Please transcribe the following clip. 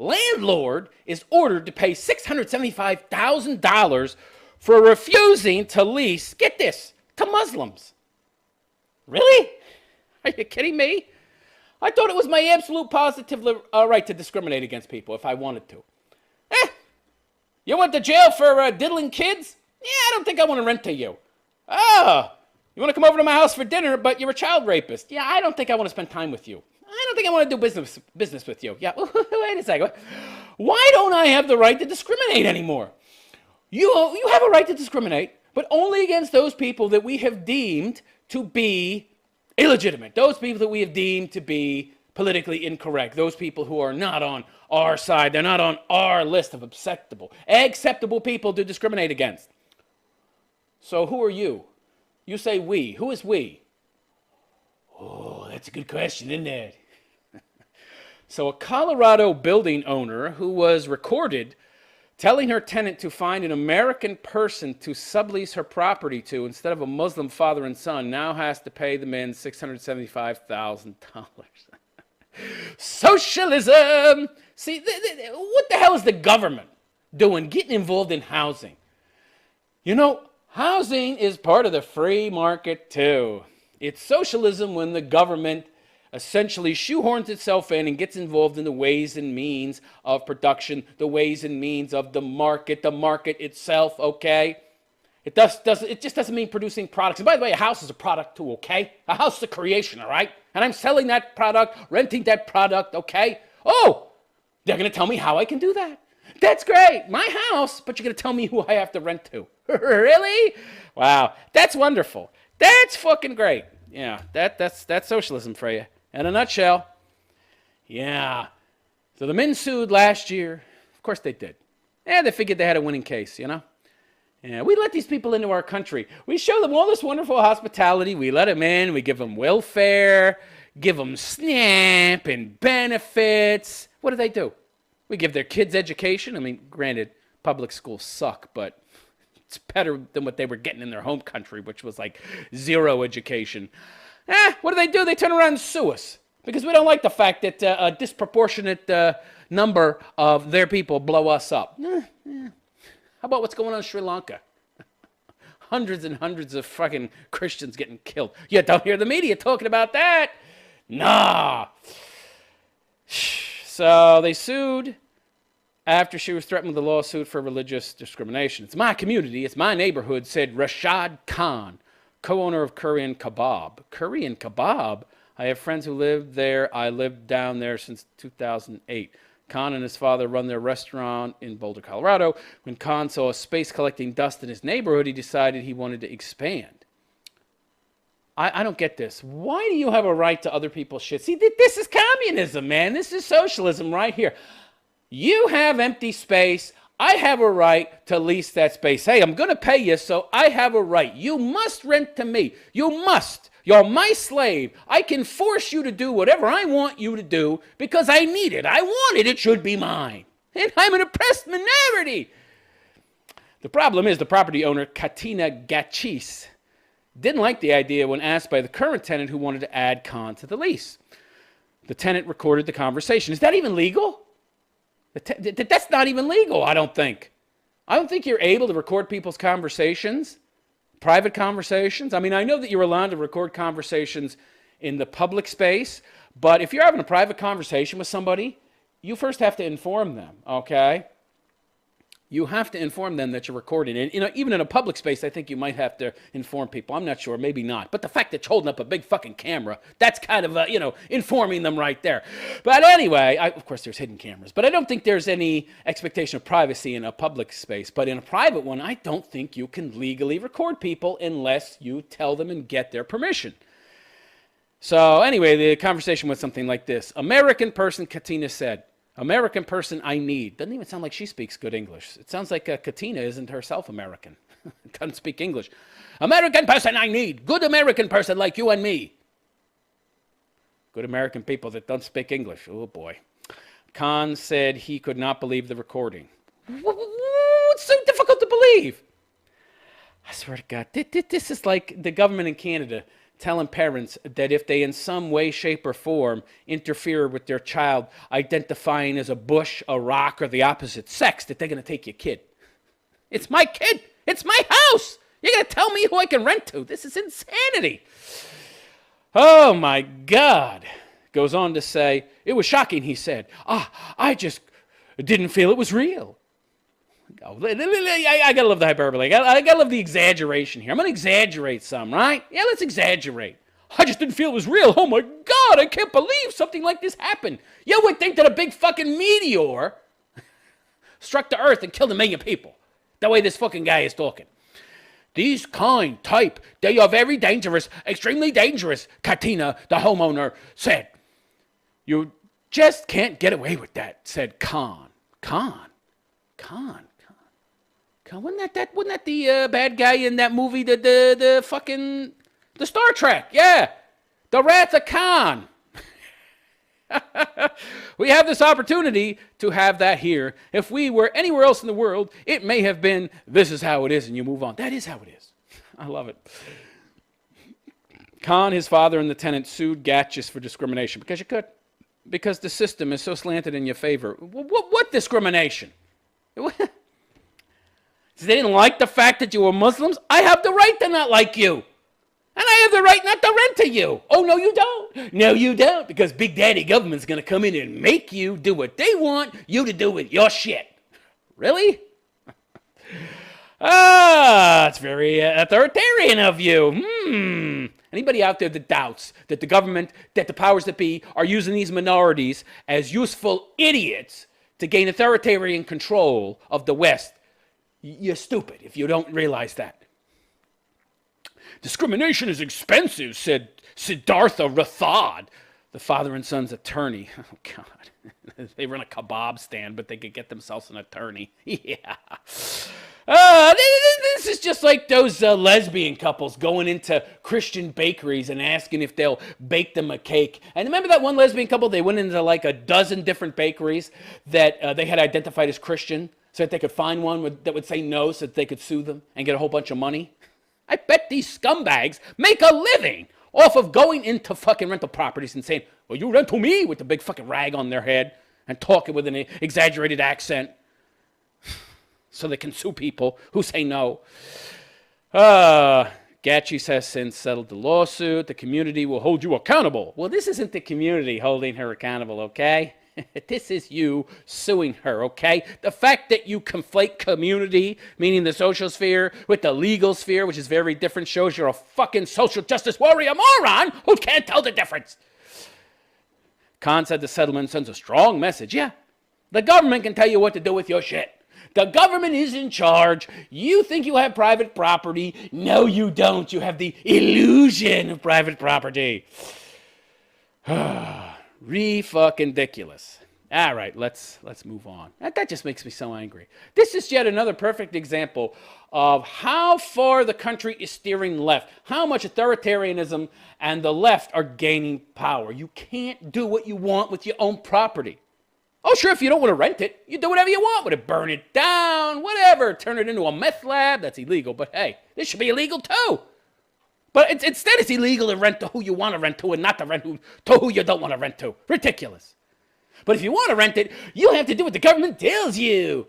landlord is ordered to pay $675,000 for refusing to lease, get this, to Muslims. Really? Are you kidding me? I thought it was my absolute positive right to discriminate against people if I wanted to. You went to jail for diddling kids? Yeah, I don't think I want to rent to you. Oh, you want to come over to my house for dinner, but you're a child rapist? Yeah, I don't think I want to spend time with you. I don't think I want to do business with you. Yeah, wait a second. Why don't I have the right to discriminate anymore? You have a right to discriminate, but only against those people that we have deemed to be illegitimate. Those people that we have deemed to be politically incorrect. Those people who are not on our side. They're not on our list of acceptable people to discriminate against. So who are you? You say we. Who is we? Oh, that's a good question, isn't it? So a Colorado building owner who was recorded telling her tenant to find an American person to sublease her property to instead of a Muslim father and son now has to pay the men $675,000. Socialism! See, what the hell is the government doing getting involved in housing? You know, housing is part of the free market too. It's socialism when the government essentially shoehorns itself in and gets involved in the ways and means of production, the ways and means of the market itself, okay? It just doesn't mean producing products. And by the way, a house is a product too, okay? A house is a creation, all right? And I'm selling that product, renting that product, okay? Oh, they're going to tell me how I can do that. That's great. My house, but you're going to tell me who I have to rent to. Really? Wow. That's wonderful. That's fucking great. Yeah, that's socialism for you. In a nutshell. Yeah. So the men sued last year. Of course they did. And they figured they had a winning case, you know? Yeah, we let these people into our country. We show them all this wonderful hospitality. We let them in. We give them welfare, give them SNAP and benefits. What do? We give their kids education. I mean, granted, public schools suck, but it's better than what they were getting in their home country, which was like zero education. What do? They turn around and sue us because we don't like the fact that a disproportionate number of their people blow us up. How about what's going on in Sri Lanka? Hundreds and hundreds of fucking Christians getting killed. You don't hear the media talking about that. Nah. So they sued after she was threatened with a lawsuit for religious discrimination. It's my community. It's my neighborhood, said Rashad Khan, co-owner of Curry and Kebab. Curry and Kebab? I have friends who live there. I lived down there since 2008. Khan and his father run their restaurant in Boulder, Colorado. When Khan saw a space collecting dust in his neighborhood, he decided he wanted to expand. I don't get this. Why do you have a right to other people's shit? See, this is communism, man. This is socialism right here. You have empty space. I have a right to lease that space. Hey, I'm going to pay you, so I have a right. You must rent to me. You must. You're my slave. I can force you to do whatever I want you to do because I need it. I want it. It should be mine. And I'm an oppressed minority. The problem is the property owner, Katina Gachis, didn't like the idea when asked by the current tenant who wanted to add Khan to the lease. The tenant recorded the conversation. Is that even legal? That's not even legal, I don't think. I don't think you're able to record people's conversations. Private conversations. I mean, I know that you're allowed to record conversations in the public space, but if you're having a private conversation with somebody, you first have to inform them, okay? You have to inform them that you're recording. And even in a public space, I think you might have to inform people. I'm not sure, maybe not. But the fact that you're holding up a big fucking camera, that's kind of, informing them right there. But anyway, of course, there's hidden cameras. But I don't think there's any expectation of privacy in a public space. But in a private one, I don't think you can legally record people unless you tell them and get their permission. So anyway, the conversation was something like this. American person, Katina said. American person I need. Doesn't even sound like she speaks good English. It sounds like Katina isn't herself American. Doesn't speak English. American person I need. Good American person like you and me. Good American people that don't speak English. Oh, boy. Khan said he could not believe the recording. What's so difficult to believe? I swear to God. This is like the government in Canada telling parents that if they in some way, shape, or form interfere with their child identifying as a bush, a rock, or the opposite sex, that they're going to take your kid. It's my kid. It's my house. You're going to tell me who I can rent to. This is insanity. Oh, my God. Goes on to say, it was shocking, he said. I just didn't feel it was real. I gotta love the hyperbole. I gotta love the exaggeration here. I'm gonna exaggerate some, right? Yeah, let's exaggerate. I just didn't feel it was real. Oh my God, I can't believe something like this happened. You would think that a big fucking meteor struck the earth and killed 1 million people. The way this fucking guy is talking. These kind type, they are very dangerous, extremely dangerous, Katina, the homeowner, said. You just can't get away with that, said Khan. Wasn't that the bad guy in that movie, the Star Trek? Yeah, the Wrath of Khan. We have this opportunity to have that here. If we were anywhere else in the world, it may have been, this is how it is, and you move on. That is how it is. I love it. Khan, his father, and the tenant sued Gatchis for discrimination, because you could. Because the system is so slanted in your favor. What discrimination? They didn't like the fact that you were Muslims? I have the right to not like you. And I have the right not to rent to you. Oh, no, you don't. No, you don't. Because Big Daddy government's going to come in and make you do what they want you to do with your shit. Really? It's very authoritarian of you. Anybody out there that doubts that the government, that the powers that be are using these minorities as useful idiots to gain authoritarian control of the West, you're stupid if you don't realize that. Discrimination is expensive, said Siddhartha Rathod, the father and son's attorney. Oh, God. They run a kebab stand, but they could get themselves an attorney. Yeah. This is just like those lesbian couples going into Christian bakeries and asking if they'll bake them a cake. And remember that one lesbian couple? They went into like a dozen different bakeries that they had identified as Christian so that they could find one that would say no so that they could sue them and get a whole bunch of money. I bet these scumbags make a living off of going into fucking rental properties and saying, well, you rent to me, with the big fucking rag on their head and talking with an exaggerated accent so they can sue people who say no. Gatchis has since settled the lawsuit. The community will hold you accountable. Well, this isn't the community holding her accountable, okay? This is you suing her, okay? The fact that you conflate community, meaning the social sphere, with the legal sphere, which is very different, shows you're a fucking social justice warrior moron who can't tell the difference. Khan said the settlement sends a strong message. Yeah, the government can tell you what to do with your shit. The government is in charge. You think you have private property. No, you don't. You have the illusion of private property. Re-fucking-diculous. All right, let's move on. That just makes me so angry. This is yet another perfect example of how far the country is steering left, how much authoritarianism and the left are gaining power. You can't do what you want with your own property. Oh, sure, if you don't want to rent it, you do whatever you want with it. Burn it down, whatever. Turn it into a meth lab. That's illegal, but hey, this should be illegal too. But instead, it's illegal to rent to who you want to rent to and not to rent to who you don't want to rent to. Ridiculous. But if you want to rent it, you have to do what the government tells you.